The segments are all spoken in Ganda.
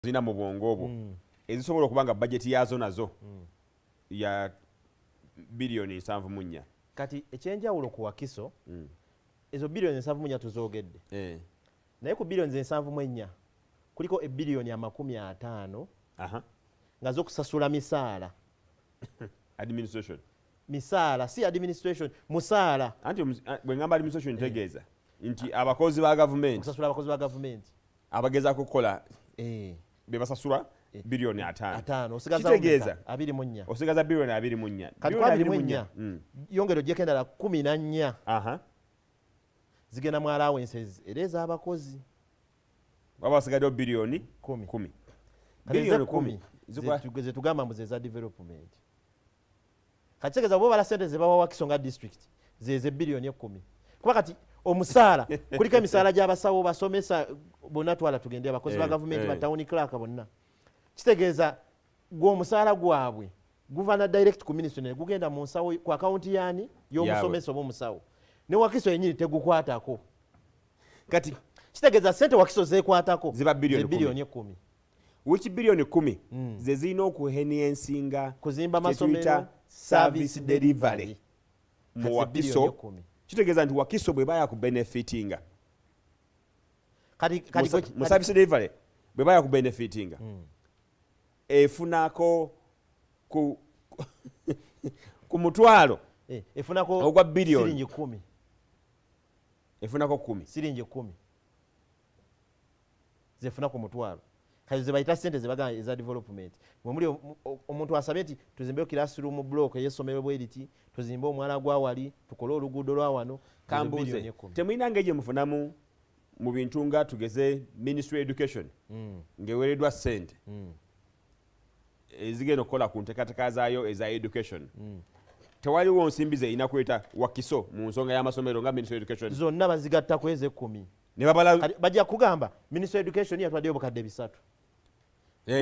zina mu bwongo obwo ezisobola okubanga budget yazo nazo ya bilioni 7.4 kati ekyenjawulo ku Wakiso ezo bilioni 7.4 tuzoogedde naye ku bilioni 7.4 kuliko ebilioni 50 nga zokusasula misaala administration misaala si administration musaala anti bwe ngamba administration ntegeeza nti abakozi ba government kusasula abakozi ba government abagezaako kukola be basasula bilioni 5 osigaza 24 osigaza bilioni 24 kati 24 yongero gyekendala 14 zigenda mu allowances era ez'abakozi baba basigaddeyo bilioni 10 bilioni 10 ze tugamba mbu zeza development kati kitegeeza bo bala sente ze bawa Wakiso nga district zeze bilioni 10 kuba kati omusaala kuliko emisaala gy'abasawo basomesa bonna twala tugende abakozi ba government ba town clerk bonna kitegeeza gw'omusaala gwabwe guvana direct ku ministry ne gugenda mu nsawo ku account yani y'omusomesa oba omusawo ne Wakiso yenyini tegukwatako kati kitegeeza sente Wakiso zekwatako ziba bilioni 10 which bilioni 10 ze zirina okuhenyensinga kuzimba amasomero service delivery mu Wakiso kitegeeza nti Wakiso bwe baya ku benefitinga kati mu service delivery bwe baya ku benefitinga efunako ku mutwalo efunako ogwa bilioni siringi 10 efunako 10 siringi 10 zefuna ku mutwalo kati ze bayita sente ze bagana eza development mwemuli omuntu asabye nti tuzimbe classroom block ey'essomero bweriti tuzimbe omwala gwa wali tukole oluguudo lwa wano Gambuuze temulina ng'egye mufunamu mu bintu nga tugeze ministry education ng'eweereddwa ssente ezigenda okukola ku nteekateeka zaayo eza education tewaliwo nsimbi ze erina kweta Wakiso mu nsonga y'amasomero nga ministry education zonna bazigattako eze 10 ne babala bajja kugamba ministry education yatwaddeyo obukadde 3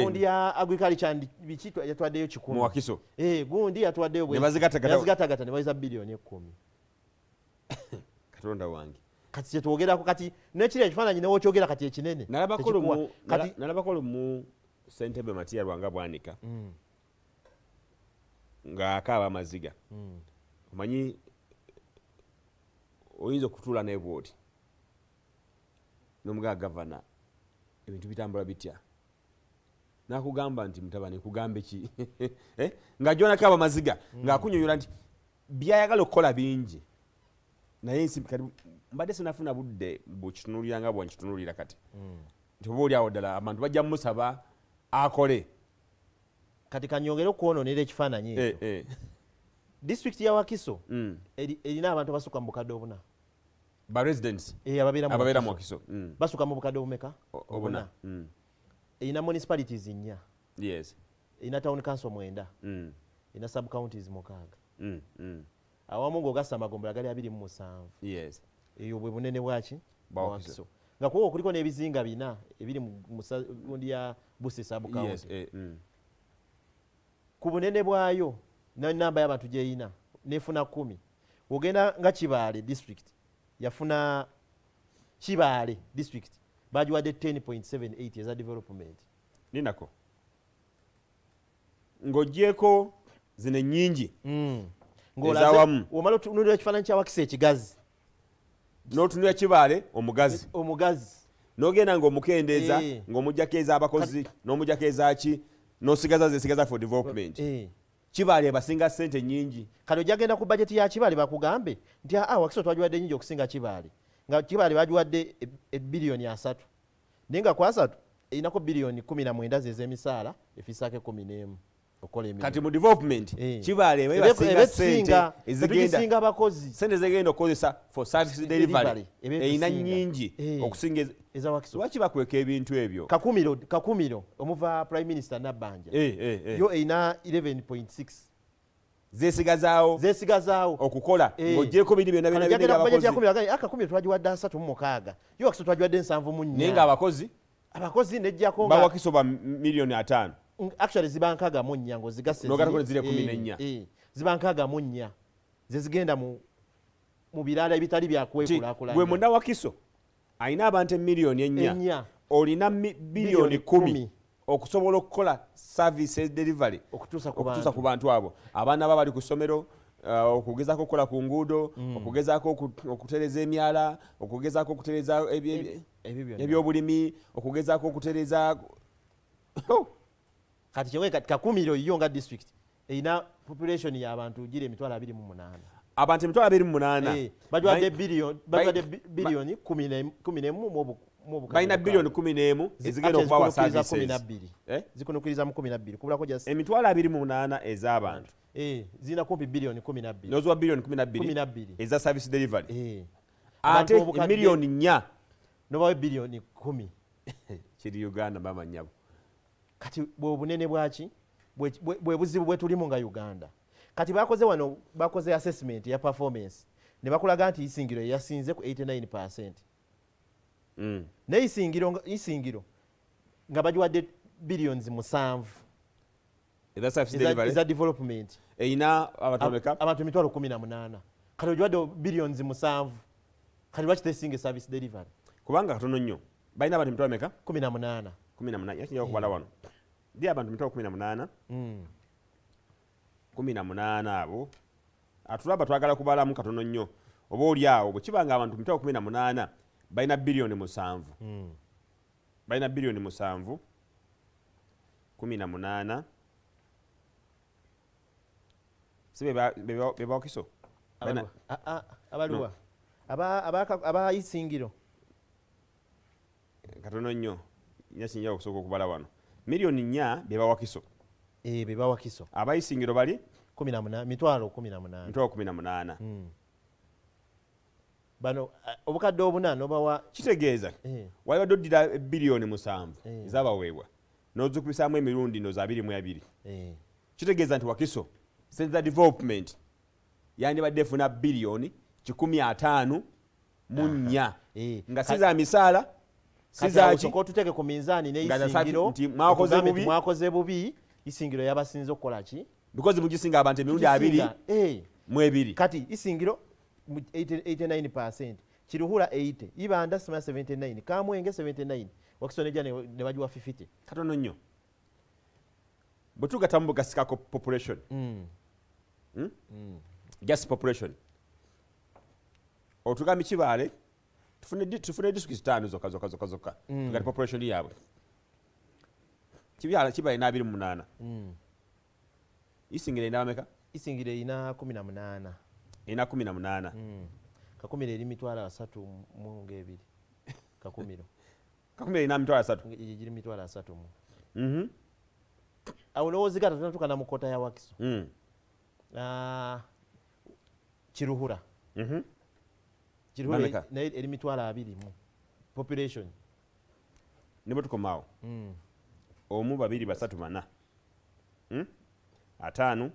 gundi ya agriculture biki yatwaddeyo 10 mu Wakiso gundi yatwaddeyo ne bazigattagata ne bayiza bilioni 10 katonda wange kati kyetwogerako kati nekiri ekifaananyi newokyogera kati ekinene nalabakolo mu Ssentebe Matiya Lwanga Bwanika ng'akaaba amaziga omanyi oyinza okutuula naye bwoti n'omugaa gavana ebintu bitambula bitya nakugamba nti mutabani kugambe ki ng'ajja n'akaaba amaziga ng'akunyonyola nti byayagala okukola bingi naye nsimbi kati mbadde sinafuna budde bukitunulira nga bwankitunulira kati nti oba oliawo ddala abantu bajja mumusaba akole kati kanyongere okwonoonera ekifaananyi ekyo district ya Wakiso erina abantu abasuka mu bukadde obuna ba residents ababeera mu Wakiso basuka mu bukadde obumeka obuna erina municipalities 4 erina town council 9 erina sub counties 6 awamu ng'ogassa amagombolola gali 27 eyo bwe bunene bwaki Wakiso nga kuwo kuliko n'ebizinga 4 ebiri mu gundi ya Buse sub county ku bunene bwayo n'ennamba y'abantu gyeyina nefuna 10 ogenda nga Kibaale district yafuna Kibaale district bagiwadde 10.78 eza development ninako ng'ogyeko zino ennyingi ng'olaze omala otunulira ekifaananyi kya Wakiso ekigazi n'otunulira Kibaale omugazi n'ogenda ng'omukendeeza ng'omujjako ez'abakozi n'omujjako ezaki n'osigaza zesigaza for development Kibaale basinga ssente nnyingi kati ojagenda ku budget ya Kibaale bakugambe nti Wakiso twagiwadde nnyingi okusinga Kibaale nga Kibaale bagiwadde bilioni 3 naye nga ku 3 erinako bilioni 19 zez'emisaala efiisaako 11 okola emirimu kati mu development Kibaale basinga ssente ezigenda abakozi ssente zegenda okukozesa for service delivery erina nnyingi okusinga eza Wakiso lwaki bakweka ebintu ebyo kakumiro omuva prime minister Nabbanja yo erina 11.6 zesigazaawo okukola ng'ogyeko biri byonna akakumiro twagiwadde 36 yo Wakiso twagiwadde 74 naye ng'abakozi nejjako ba Wakiso ba milioni 5 actually ziba 64 ng'ozigase n'ogatako ziri 14 ziba 64 zezigenda mu biraala ebitali byakwekulakulanya gwe munda Wakiso ayina abantu emiliyoni 4 olina bilioni 10 okusobola okukola services delivery okutuusa ku bantu abo abaana baba bali ku ssomero okugezaako okukola ku nguudo okugezaako okutereza emyala okugezaako okutereza ebyobulimi okugezaako okutereza kati kyewe kakumiro yo nga district erina population y'abantu gira emitwalo 28 abantu emitwalo 28 bajwadde biliyoni 11 balina biliyoni 11 ezigenda okubawa services zikunukiriza mu 12 kubulako just emitwalo 28 ez'abantu zina kumpi biliyoni 12 nozuwa biliyoni 12 eza service delivery ate miliyoni 4 nobawe biliyoni 10 kiri Uganda mama nyabo kati bw'obunene bwaki bwe buzibu bwe tulimu nga Uganda kati bakoze assessment ya performance ne bakulaga nti isingiro yasinze ku 89%. Ne isingiro nga bajiwadde billions 7 eza service delivery eza development eina abantu emitwalo 18 kati ojiwadde billions 7 kati lwaki tesinga service delivery kubanga katono nnyo balina abantu emitwalo meka 18 yakinja okubala wano ndi abantu emitwalo 18 18 abo atulaba twagala kubalamu katono nnyo oba oli awo bwe kibanga abantu emitwalo 18 balina biliyoni 7 balina biliyoni 7 18 sibe beba Wakiso abaluwa aba isingiro katono nnyo nyasinja okusoka okubala wano miliyoni 4 beba Wakiso beba Wakiso aba isingiro bali 18 mitwalo 18 bano obukadde obunana obawa kitegeeza waliwo doddira biliyoni 7 ezabaweebwa n'ozikubisaamu emirundi no za 22 kitegeeza nti Wakiso Center Development yandibadde efuna biliyoni 154 nga siza misaala sizaki tuteke ku minzaani n'isingiro mwakoze bubi isingiro yabasinze okukola ki because mugisinga abantu emirundi 2 mu 2 kati isingiro 89% kiruhura 80 ibanda 79 kamwenge 79 Wakiso neja ne bajuwa 50 katono nnyo butuga tambo gasikako population just population otugambi kibale tufune district 5 zokka tugati population yabwe kibale na 28 isingire ina meka isingire ina 18 ina 18 kakumiro eri mitwalo 3 mu 2 kakumiro ina mitwalo 3 iri mitwalo 3 mu awo lowozigata tunatuka na mukota ya Wakiso kiruhura kiruhura na eri mitwalo 2 mu population nibo tukomaawo omu 2 3 4 5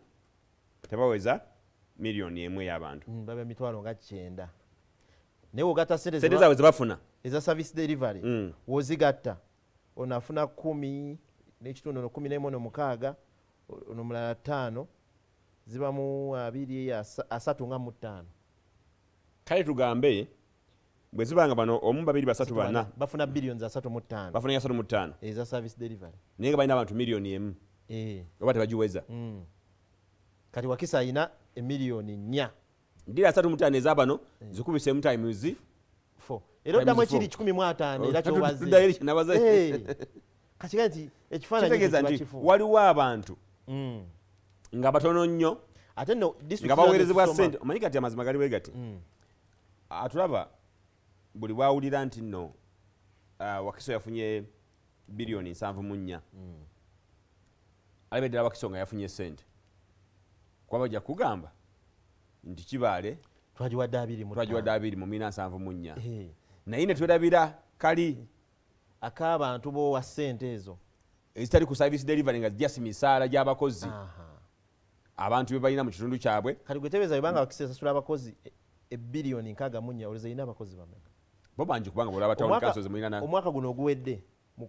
tebaweza miliyoni 1 y'abantu babe mitwalo nga 9 naye ogata sente zaabwe zebafuna eza service delivery wozigatta onafuna 10 n'ekitundu 11 n'omulala 5 ziba mu 2 3 nga mu 5 kale tugambe bwe zibanga bano omu 2 3 4 bafuna billions 3 mu 5 bafuna 3 mu 5 eza service delivery naye balina abantu miliyoni 1 oba tebagiweza kati Wakiso ayina emiliyoni 4 ndira 3 mu 5 ezabano zikubise mu times 4 era oddamu ekiri 15 era kyobaze kati nti ekifaananyi kifu waliwo abantu nga batono nnyo ate no nga baweerezebwa ssente omanyi kati amazima galiwe gati atulaba buli bwawulira nti nno Wakiso yafunye biliyoni 7 alabye ddala Wakiso nga yafunye ssente kuba bajja kugamba nti kibale twagiwadde 2 mu 7 naye ne twerabira kali ak'abantu bowa ssente ezo ezitali ku service delivery nga just misaala gy'abakozi abantu be balina mu kitundu kyabwe kati gwe tebeeza banga Wakiso esasula abakozi ebiliyoni 64 olowooza erina abakozi bameka bo bangi kubanga olaba town council mulina omwaka guno oguwedde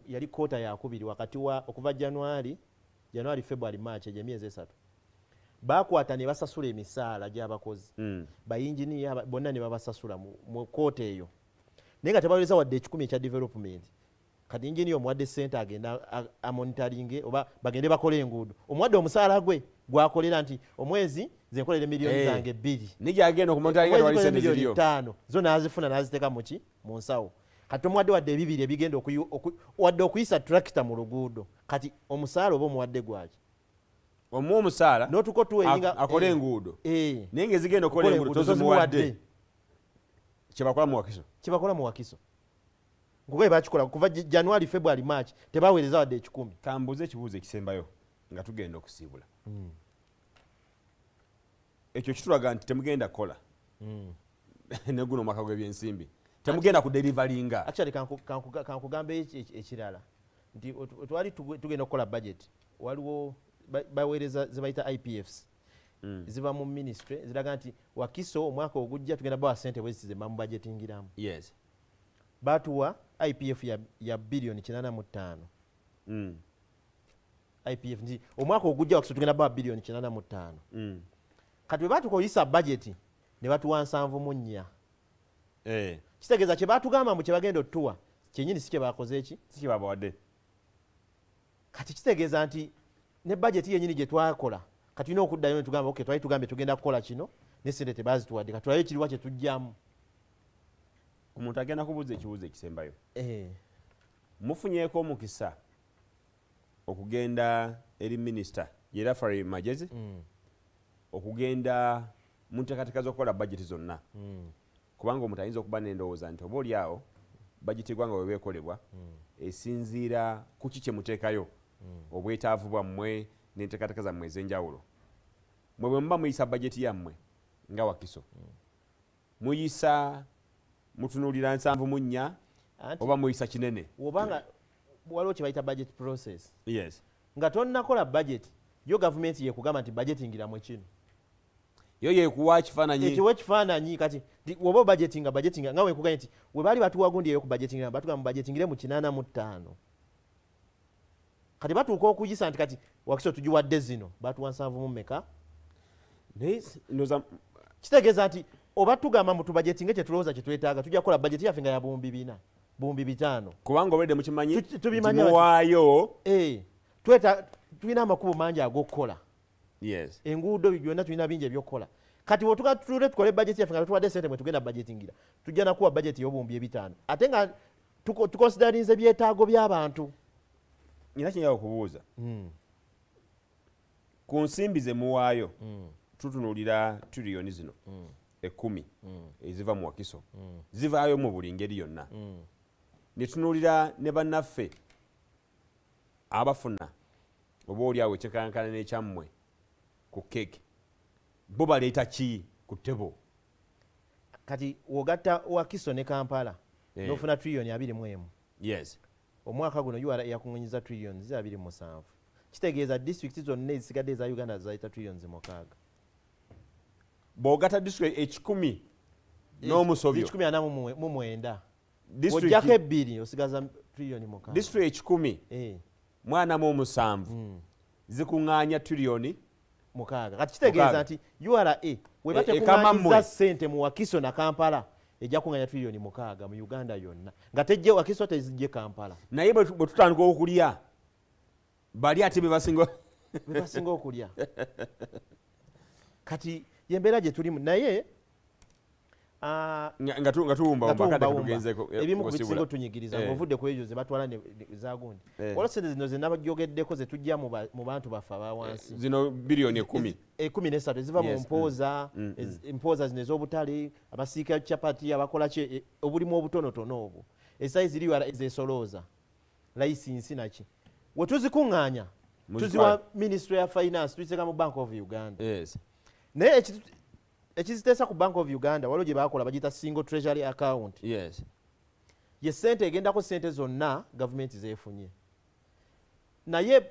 yali koota yakubiri wakati wa okuva January February March emyezi 3 bakwata ne basasula emisaala gy'abakozi bayinginiya bonna ne babasasula mu koota eyo naye nga tebaloweza wadde 10 ekya development kati engineer omuwadde ssente agenda amonitoringe oba bagende bakole enguudo omuwadde omusaala gwe gwakolera nti omwezi zenkolere miliyoni zange 2 nijagenda okumonitoringa twali ssente ziriyo 5 zo nazifuna naziteeka muki mu nsawo kati omuwadde wadde ebibiri ebigenda wadde okuyisa tractor mu luguudo kati omusaala oba omuwadde gwaki omuwa omusaala notuko tuweyinga akole enguudo naye ngezigenda okukola enguudo tozimuwadde kyebakola mu Wakiso nkuko bakikola kuva January February March tebaweereza wadde 10 kambuuze ekibuuzo ekisembayo nga tugenda okusiibula ekyo kitulaga nti temugenda kukola ne guno omwaka gw'ebyensimbi temugenda kudelivalinga actually kankugambe ekirala nti twali tugenda okukola budget waliwo baweereza zebayita IPFs ziva mu ministry ziraga nti Wakiso omwaka ogujja tugenda bawa ssente bwezisize mu budgetingiramu yes batuwa IPF ya billion 85 IPF nti omwaka ogujja Wakiso tugenda bawa billion 85 kati batukoyisa budget ne batuwa 74 kitegeeza kye batugamba mu kye bagenda otuwa kyenyini si kye bakoze eki si kye babawadde kati kitegeeza nti ne budget yenyini gye twakola kati tulina okuddayo ne tugamba okay twali tugambye tugenda kukola kino ne ssente tebazituwadde kati tulabe ekiriwa kye tujjamu omuntu agenda kubuuza ekibuuzo ekisembayo mufunyeeko omukisa okugenda eri minisita yera Fari Magezi okugenda mu nteekateeka z'okukola bajeti zonna kubanga omuntu ayinza okuba n'endowooza nti oba oli awo bajeti gwanga bwe beekolebwa esinziira ku ki kye muteekayo obwetaavu bwammwe n'enteekateeka zammwe ez'enjawulo mwe bwe muba muyisa bajeti yammwe nga Wakiso muyisa mutunuulira 74 oba muyisa kinene obanga waliwo kye bayita budget process yes nga tonnakola budget yo gavumenti yekugamba nti budgetingiramu kino yo yekuwa kifaananyi ekiwa ekifaananyi kati woba budgetinga nga wekugambye nti we baali batuwa gundi eyo ku budgetingira batugamba mu budgetingire mu 85 kati batuuka okuyisa nti kati Wakiso tugiwadde zino batuwa 7 mu mmeka kitegeeza nti oba tugamba mu tubudgetinge kye tulowooza kye twetaaga tujja kukola budget yaffe nga ya 4,000 5,000 kubanga obedde mukimanyi timuwaayo tulina amakubo mangi ag'okukola yes enguudo byonna tulina bingi ebyokukola kati bwetule tukole budget yaffe nga tutuwadde ssente mwe tugenda budgetingira tujja nakuwa budget y'obuwumbi 5,000 ate nga tukonsiderinze byetaago by'abantu nyina kinyala okubuuza ku nsimbi ze muwaayo tutunuulira tiriyoni zino 10 eziva mu Wakiso zivaayo mu buli ngeri yonna ne tunuulira ne bannaffe abafuna oba oli awo ekyekankana n'ekyammwe ku keeke bo baleeta ki ku ttebo kati wogatta Wakiso ne Kampala n'ofuna tiriyoni 21 yes omwaka guno URA yakunganyiza trillions 27 kitegeeza district zonna ezisigadde eza Uganda zayita trillions 6 bw'ogatta district 10 n'omusobyo 49 ojjako 2 osigaza trillioni 6 district 10 mwana mu 7 zikuŋŋaanya trillioni 6 kati kitegeeza nti URA we batekuŋŋaanyiza ssente mu Wakiso na Kampala ejja kuŋŋaanya trillioni 6 mu Uganda yonna nga tejje Wakiso tezijje Kampala naye bwe tutandika okulya bali ate bebasinga okulya kati yembeera gye tulimu naye nga tuwumba ebimu ku bisinga otunyigiriza ng'ovudde ku ezo ze batwala ezagundi olwo ssente zino ze nabajogeddeko ze tujja mu bantu baffe abawansi zino biliyoni 13 eziva mu mpooza zino ez'obutale abasiika capati abakola ki obulimu obutonotono obwo esayizi liwala ezeesolooza layisinsi naki we tuzikuŋŋaanya tuziwa ministry ya finance tuyiseka mu Bank of Uganda naye ekiziteesa ku Bank of Uganda waliwo gye bakola bagiyita single treasury account ye ssente egendako ssente zonna gavumenti zeefunye naye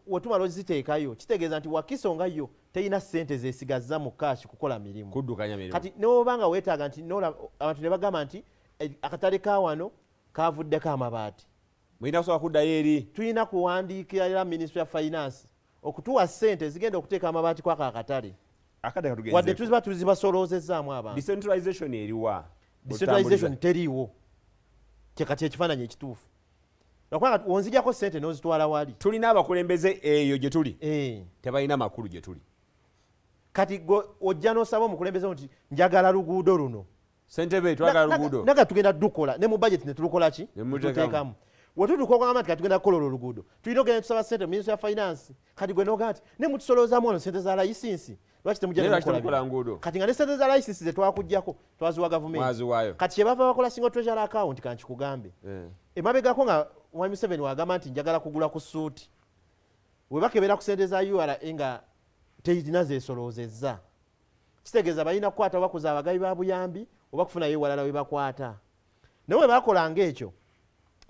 wetumala oziteekayo kitegeeza nti Wakiso nga yo terina ssente zeesigazza mu kashi kukola mirimu kati newobanga weetaaga nti abantu ne bagamba nti akatale ka wano kavuddeko amabaati mulina kusobola kuddayo eri tulina kuwandiikira era ministry ya finance okutuwa ssente zigenda okuteeka amabaati kwako akatale wadde tuziba tuzibasoloozezaamu abantu decentralization eriwa decentralization teriiwo kati ekifaananyi ekituufu Nakwanga onzijako sente n'ozitwala wali. Tulina abakulembeze eyo gye tuli. Tebalina makulu gye tuli. Kati ojja n'osaba omukulembeze nti njagala luguudo luno. Ssentebe twagala luguudo. Naga tugenda dukola ne mu budget ne tulukola ki? Tuteekamu. Wetutuuka okugamba nti kati tugenda kukola olwo oluguudo. Tulina okugenda tusaba ssente Ministry ya Finance. Kati gwe n'ogamba nti ne mutusoloozamu ono ssente za layisinsi. Lwaki temujja kukola nguudo? Kati nga ne ssente za layisinsi ze twakuggyako twaziwa gavumenti. Kati kye bava bakola single treasury account kankikugambe. Emabegako nga Mwami Museveni wagamba nti njagala kugula ku suuti. We bakebera ku ssente za URA nga teyina zeesoloozezza. Kitegeeza balina kukwata bakuza abagabi ba buyambi oba kufunayo ewalala we bakwata. Naye we bakolanga ekyo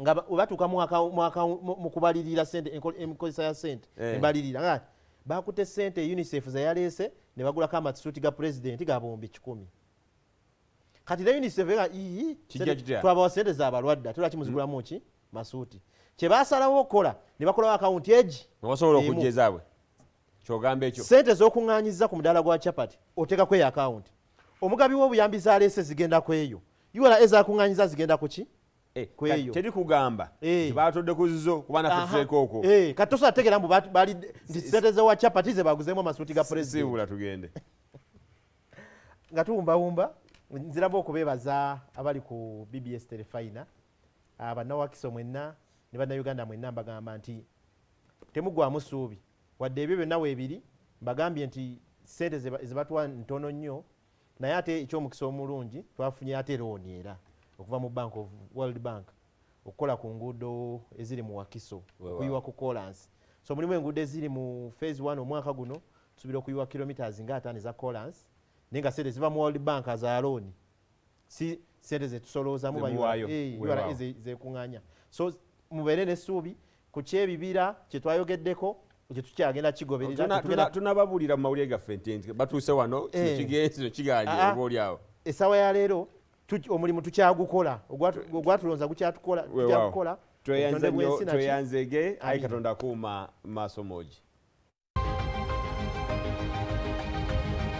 nga batuuka mu kubalirira ssente enkozesa ya ssente embalirira nga bakutte ssente UNICEF ze yaleese ne bagulako amatisuuti ga pulezidenti ga bombi 10. Kati ne UNICEF nga twabawa ssente z'abalwadde ate lwaki muzigulamu ki masuuti. Kye baasalawo okukola ne bakolawo akawunti egi basobola okujja ezaabwe. Kyogamba ekyo ssente z'okuŋŋaanyiza ku mudaala gwa capati oteekako eyo akawunti. Omugabi w'obuyambi zaleese zigenda ku eyo. URA ezakuŋŋaanyiza zigenda ku ki? Kweyo. Teri kugamba batodde ku zizo kuba naffe tuteeko okwo. Kati tosobola kutegeera mbu bali nti ssente z'owa capati ze baguzeemu amasuuti ga pulezidenti. Sibula tugende. Nga tuwumbawumba nziramu okubeebaza abali ku BBS Terefayina, bannawakiso mwenna ne bannayuganda mwenna mbagamba nti temuggwaamu ssuubi. Wadde ebyo byonna weebiri mbagambye nti ssente ze batuwa ntono nnyo, naye ate ekyomukisa omulungi twafunye ate looni era okuva mu Bank of World Bank okukola ku nguudo eziri mu Wakiso okuyiwa ku Collins. So mulimu enguudo eziri mu phase 1 omwaka guno tusuubira okuyiwa kilometers nga 5 eza Collins naye nga ssente ziva mu World Bank za looni si ssente zetusoloozamu URA zekuŋŋaanya. So mubeere n'essuubi ku kyebibira kye twayogeddeko kye tukyagenda kigoberera. Tunababuulira mu mawulire gaffe nti batuuse wano kino kigenze kiganye oba oli awo. Essaawa ya leero omulimu tukyagukola ogwatulonza tukyagukola tweyanzege ayi Katonda akuuma maaso moogi.